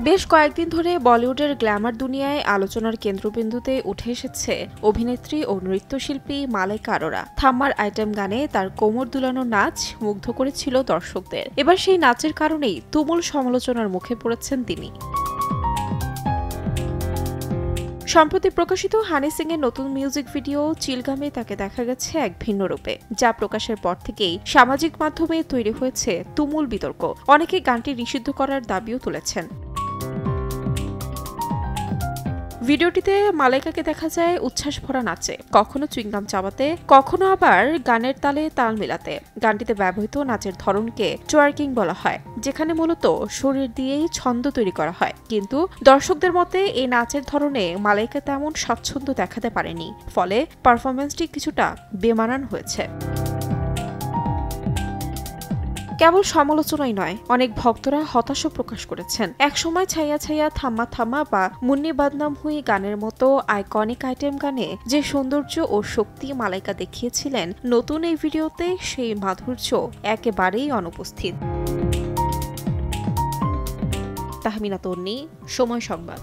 বেশ কয়েকদিন ধরে বলিউডের গ্ল্যামার দুনিয়ায় আলোচনার কেন্দ্রবিন্দুতে উঠে এসেছে অভিনেত্রী ও নৃত্যশিল্পী মালাইকা আরোরা। থাম্মার আইটেম গানে তার কোমর দুলানো নাচ মুগ্ধ করেছিল দর্শকদের। এবার সেই নাচের কারণেই তুমুল সমালোচনার মুখে পড়েছেন তিনি। সম্প্রতি প্রকাশিত হানি সিং এর নতুন মিউজিক ভিডিও চিলগামে তাকে দেখা গেছে এক ভিন্ন রূপে, যা প্রকাশের পর থেকেই সামাজিক মাধ্যমে তৈরি হয়েছে তুমুল বিতর্ক। অনেকে গানটি নিষিদ্ধ করার দাবিও তুলেছেন। ভিডিওটিতে মালাইকাকে দেখা যায় উচ্ছ্বাস ভরা নাচে, কখনো চুইংগাম চাবাতে, কখনো আবার গানের তালে তাল মেলাতে। গানটিতে ব্যবহৃত নাচের ধরনকে টুয়ার্কিং বলা হয়, যেখানে মূলত শরীর দিয়েই ছন্দ তৈরি করা হয়। কিন্তু দর্শকদের মতে এই নাচের ধরনে মালাইকা তেমন স্বাচ্ছন্দ্য দেখাতে পারেনি, ফলে পারফরম্যান্সটি কিছুটা বেমানান হয়েছে। কেবল সমালোচনাই নয়, অনেক ভক্তরা হতাশা প্রকাশ করেছেন। একসময় ছাইয়া ছাইয়া থাম্মা থাম্মা বা মুন্নি বাদনাম হুই গানের মতো আইকনিক আইটেম গানে যে সৌন্দর্য ও শক্তি মালাইকা দেখিয়েছিলেন, নতুন এই ভিডিওতে সেই মাধুর্য একেবারেই অনুপস্থিত। তাহমিনা তন্নি, সময় সংবাদ।